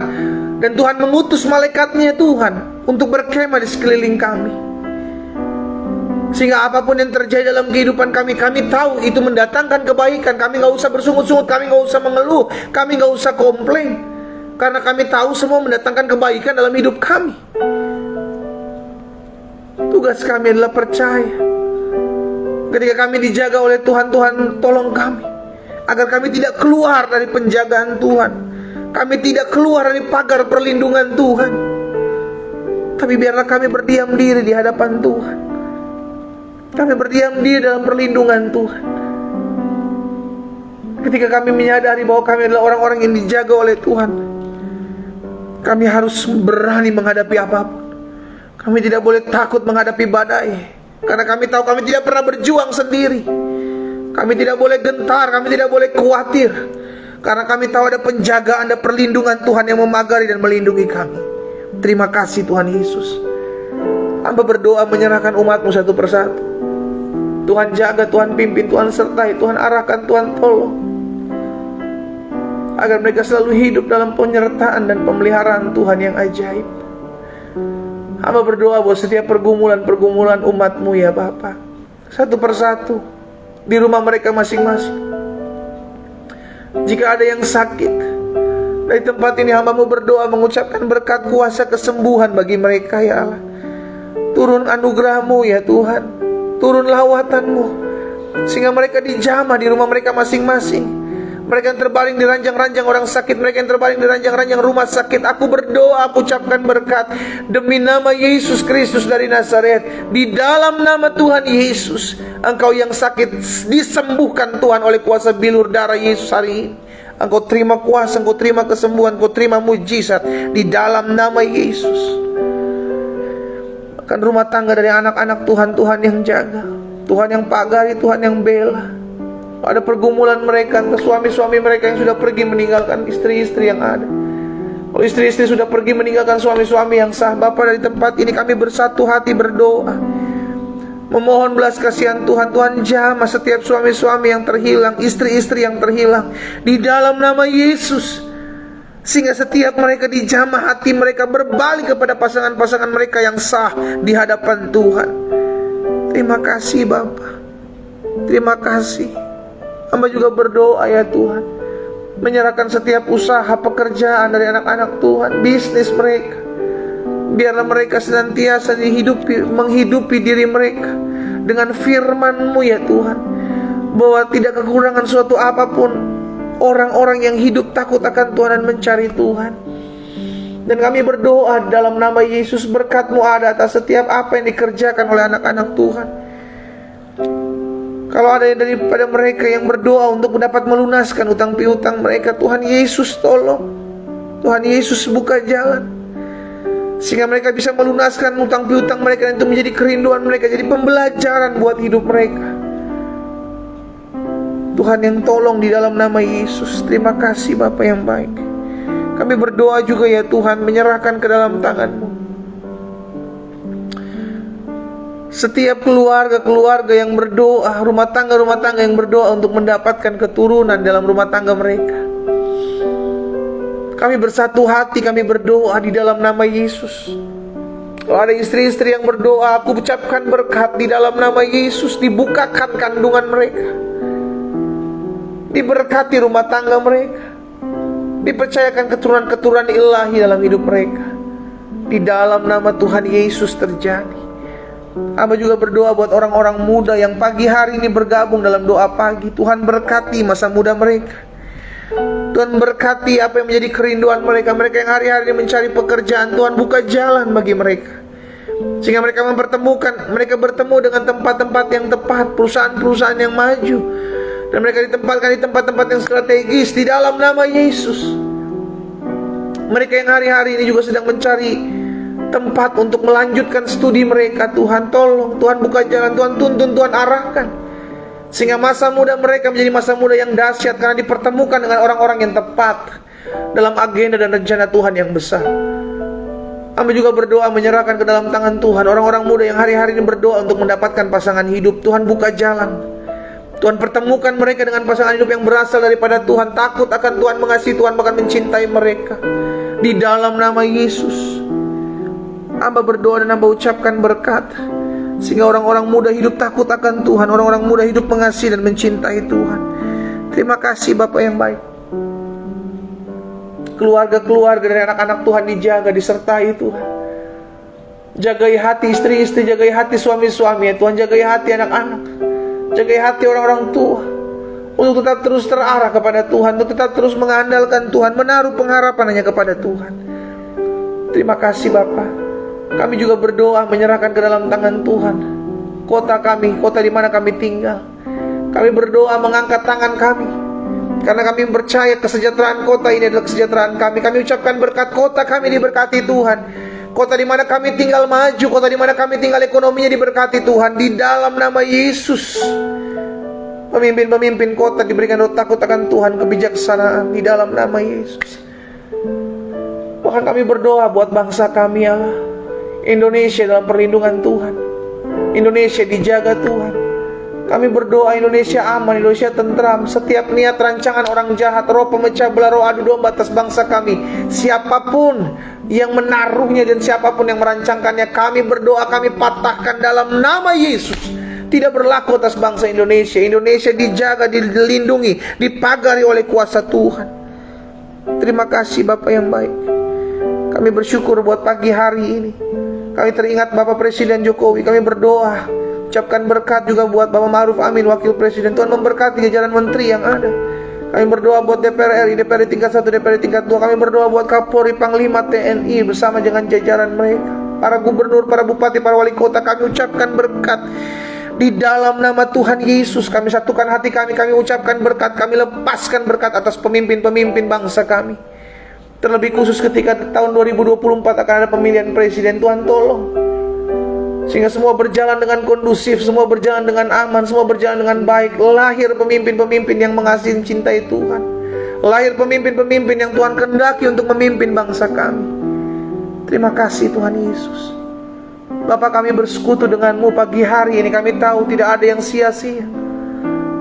dan Tuhan mengutus malaikatnya Tuhan untuk berkemah di sekeliling kami. Sehingga apapun yang terjadi dalam kehidupan kami, kami tahu itu mendatangkan kebaikan. Kami gak usah bersungut-sungut, kami gak usah mengeluh, kami gak usah komplain, karena kami tahu semua mendatangkan kebaikan dalam hidup kami. Tugas kami adalah percaya. Ketika kami dijaga oleh Tuhan, Tuhan tolong kami agar kami tidak keluar dari penjagaan Tuhan. Kami tidak keluar dari pagar perlindungan Tuhan, tapi biarlah kami berdiam diri di hadapan Tuhan. Kami berdiam diri dalam perlindungan Tuhan. Ketika kami menyadari bahwa kami adalah orang-orang yang dijaga oleh Tuhan, kami harus berani menghadapi apapun. Kami tidak boleh takut menghadapi badai. Karena kami tahu kami tidak pernah berjuang sendiri. Kami tidak boleh gentar, kami tidak boleh khawatir. Karena kami tahu ada penjagaan, ada perlindungan Tuhan yang memagari dan melindungi kami. Terima kasih Tuhan Yesus. Hamba berdoa menyerahkan umat-Mu satu persatu. Tuhan jaga, Tuhan pimpin, Tuhan sertai, Tuhan arahkan, Tuhan tolong. Agar mereka selalu hidup dalam penyertaan dan pemeliharaan Tuhan yang ajaib. Hamba berdoa buat setiap pergumulan-pergumulan umat-Mu ya Bapa, satu persatu di rumah mereka masing-masing. Jika ada yang sakit, dari tempat ini hamba-Mu berdoa mengucapkan berkat kuasa kesembuhan bagi mereka ya Allah. Turun anugerah-Mu ya Tuhan, turun lawatan-Mu, sehingga mereka dijamah di rumah mereka masing-masing. Mereka yang terbaring di ranjang-ranjang orang sakit, mereka yang terbaring di ranjang-ranjang rumah sakit, aku berdoa, aku ucapkan berkat demi nama Yesus Kristus dari Nazaret. Di dalam nama Tuhan Yesus, engkau yang sakit disembuhkan Tuhan oleh kuasa bilur darah Yesus hari ini. Engkau terima kuasa, engkau terima kesembuhan, engkau terima mujizat di dalam nama Yesus. Bahkan rumah tangga dari anak-anak Tuhan, Tuhan yang jaga, Tuhan yang pagari, Tuhan yang bela. Ada pergumulan mereka, suami-suami mereka yang sudah pergi meninggalkan istri-istri yang ada. Kalau istri-istri sudah pergi meninggalkan suami-suami yang sah, Bapa, dari tempat ini kami bersatu hati berdoa, memohon belas kasihan Tuhan. Tuhan jamah setiap suami-suami yang terhilang, istri-istri yang terhilang di dalam nama Yesus. Sehingga setiap mereka dijamah, hati mereka berbalik kepada pasangan-pasangan mereka yang sah di hadapan Tuhan. Terima kasih Bapa, terima kasih. Hamba juga berdoa ya Tuhan, menyerahkan setiap usaha pekerjaan dari anak-anak Tuhan, bisnis mereka. Biarlah mereka senantiasa menghidupi diri mereka dengan firman-Mu ya Tuhan, bahwa tidak kekurangan suatu apapun orang-orang yang hidup takut akan Tuhan dan mencari Tuhan. Dan kami berdoa dalam nama Yesus, berkat-Mu ada atas setiap apa yang dikerjakan oleh anak-anak Tuhan. Kalau ada daripada mereka yang berdoa untuk mendapat melunaskan utang piutang mereka, Tuhan Yesus tolong, Tuhan Yesus buka jalan, sehingga mereka bisa melunaskan utang piutang mereka, dan itu menjadi kerinduan mereka, jadi pembelajaran buat hidup mereka. Tuhan yang tolong di dalam nama Yesus. Terima kasih Bapa yang baik. Kami berdoa juga ya Tuhan, menyerahkan ke dalam tangan-Mu setiap keluarga-keluarga yang berdoa, rumah tangga yang berdoa untuk mendapatkan keturunan dalam rumah tangga mereka. Kami bersatu hati, kami berdoa di dalam nama Yesus. Kalau ada istri-istri yang berdoa, aku ucapkan berkat di dalam nama Yesus. Dibukakan kandungan mereka, diberkati rumah tangga mereka, dipercayakan keturunan-keturunan ilahi dalam hidup mereka. Di dalam nama Tuhan Yesus terjadi. Hamba juga berdoa buat orang-orang muda yang pagi hari ini bergabung dalam doa pagi. Tuhan berkati masa muda mereka. Tuhan berkati apa yang menjadi kerinduan mereka. Mereka yang hari-hari ini mencari pekerjaan, Tuhan buka jalan bagi mereka, sehingga mereka bertemu dengan tempat-tempat yang tepat, perusahaan-perusahaan yang maju, dan mereka ditempatkan di tempat-tempat yang strategis di dalam nama Yesus. Mereka yang hari-hari ini juga sedang mencari tempat untuk melanjutkan studi mereka, Tuhan tolong, Tuhan buka jalan, Tuhan tuntun, Tuhan arahkan, sehingga masa muda mereka menjadi masa muda yang dahsyat karena dipertemukan dengan orang-orang yang tepat dalam agenda dan rencana Tuhan yang besar. Kami juga berdoa menyerahkan ke dalam tangan Tuhan orang-orang muda yang hari-hari ini berdoa untuk mendapatkan pasangan hidup. Tuhan buka jalan, Tuhan pertemukan mereka dengan pasangan hidup yang berasal daripada Tuhan, takut akan Tuhan, mengasihi Tuhan, bahkan mencintai mereka di dalam nama Yesus. Hamba berdoa dan hamba ucapkan berkat, sehingga orang-orang muda hidup takut akan Tuhan, orang-orang muda hidup mengasihi dan mencintai Tuhan. Terima kasih Bapa yang baik. Keluarga-keluarga dari anak-anak Tuhan dijaga, disertai Tuhan. Jagai hati istri-istri, jagai hati suami-suami ya Tuhan, jagai hati anak-anak, jagai hati orang-orang tua, untuk tetap terus terarah kepada Tuhan, untuk tetap terus mengandalkan Tuhan, menaruh pengharapan hanya kepada Tuhan. Terima kasih Bapa. Kami juga berdoa menyerahkan ke dalam tangan Tuhan kota kami, kota di mana kami tinggal. Kami berdoa mengangkat tangan kami, karena kami percaya kesejahteraan kota ini adalah kesejahteraan kami. Kami ucapkan berkat, kota kami diberkati Tuhan. Kota di mana kami tinggal maju, kota di mana kami tinggal ekonominya diberkati Tuhan, di dalam nama Yesus. Pemimpin-pemimpin kota diberikan roh takut akan Tuhan, kebijaksanaan di dalam nama Yesus. Bahkan kami berdoa buat bangsa kami, Allah. Indonesia dalam perlindungan Tuhan, Indonesia dijaga Tuhan. Kami berdoa Indonesia aman, Indonesia tentram. Setiap niat rancangan orang jahat, roh pemecah belah, roh adu domba atas bangsa kami, siapapun yang menaruhnya dan siapapun yang merancangkannya, kami berdoa, kami patahkan dalam nama Yesus. Tidak berlaku atas bangsa Indonesia. Indonesia dijaga, dilindungi, dipagari oleh kuasa Tuhan. Terima kasih Bapak yang baik. Kami bersyukur buat pagi hari ini. Kami teringat Bapak Presiden Jokowi. Kami berdoa, ucapkan berkat juga buat Bapak Ma'ruf Amin, Wakil Presiden. Tuhan memberkati jajaran menteri yang ada. Kami berdoa buat DPR RI, DPR tingkat 1, DPR tingkat 2. Kami berdoa buat Kapolri, Panglima TNI bersama dengan jajaran mereka. Para gubernur, para bupati, para wali kota, kami ucapkan berkat. Di dalam nama Tuhan Yesus, kami satukan hati kami ucapkan berkat, kami lepaskan berkat atas pemimpin-pemimpin bangsa kami. Terlebih khusus ketika tahun 2024 akan ada pemilihan presiden. Tuhan tolong, sehingga semua berjalan dengan kondusif, semua berjalan dengan aman, semua berjalan dengan baik. Lahir pemimpin-pemimpin yang mengasihi cintai Tuhan. Lahir pemimpin-pemimpin yang Tuhan kehendaki untuk memimpin bangsa kami. Terima kasih Tuhan Yesus. Bapak, kami bersekutu dengan-Mu pagi hari ini. Kami tahu tidak ada yang sia-sia.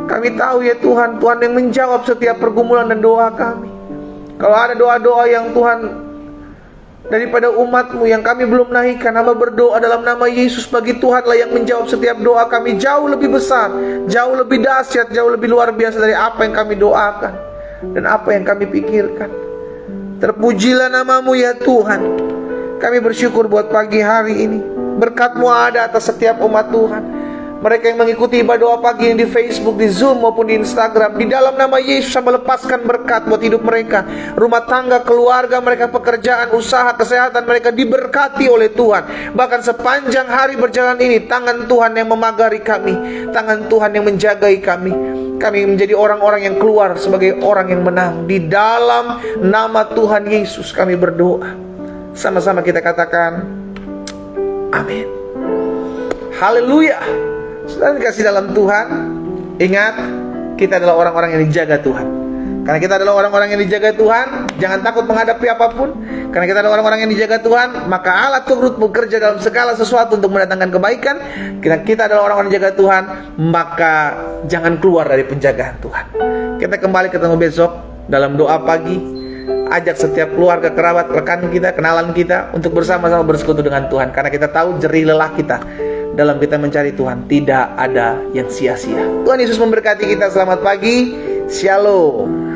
Kami tahu ya Tuhan, Tuhan yang menjawab setiap pergumulan dan doa kami. Kalau ada doa-doa yang Tuhan daripada umat-Mu yang kami belum naikkan, hamba berdoa dalam nama Yesus, bagi Tuhanlah yang menjawab setiap doa kami. Jauh lebih besar, jauh lebih dahsyat, jauh lebih luar biasa dari apa yang kami doakan dan apa yang kami pikirkan. Terpujilah nama-Mu ya Tuhan. Kami bersyukur buat pagi hari ini. Berkat-Mu ada atas setiap umat Tuhan. Mereka yang mengikuti ibadah pagi ini di Facebook, di Zoom maupun di Instagram, di dalam nama Yesus, saya melepaskan berkat buat hidup mereka. Rumah tangga, keluarga mereka, pekerjaan, usaha, kesehatan mereka diberkati oleh Tuhan. Bahkan sepanjang hari berjalan ini, tangan Tuhan yang memagari kami, tangan Tuhan yang menjagai kami. Kami menjadi orang-orang yang keluar sebagai orang yang menang. Di dalam nama Tuhan Yesus kami berdoa. Sama-sama kita katakan amin. Haleluya. Saudara dikasih dalam Tuhan, ingat, kita adalah orang-orang yang dijaga Tuhan. Karena kita adalah orang-orang yang dijaga Tuhan, jangan takut menghadapi apapun. Karena kita adalah orang-orang yang dijaga Tuhan, maka Allah turut bekerja dalam segala sesuatu untuk mendatangkan kebaikan. Karena kita adalah orang-orang yang dijaga Tuhan, maka jangan keluar dari penjagaan Tuhan. Kita kembali ketemu besok dalam doa pagi. Ajak setiap keluarga, kerabat, rekan kita, kenalan kita untuk bersama-sama bersekutu dengan Tuhan. Karena kita tahu jerih lelah kita dalam kita mencari Tuhan tidak ada yang sia-sia. Tuhan Yesus memberkati kita. Selamat pagi. Shalom.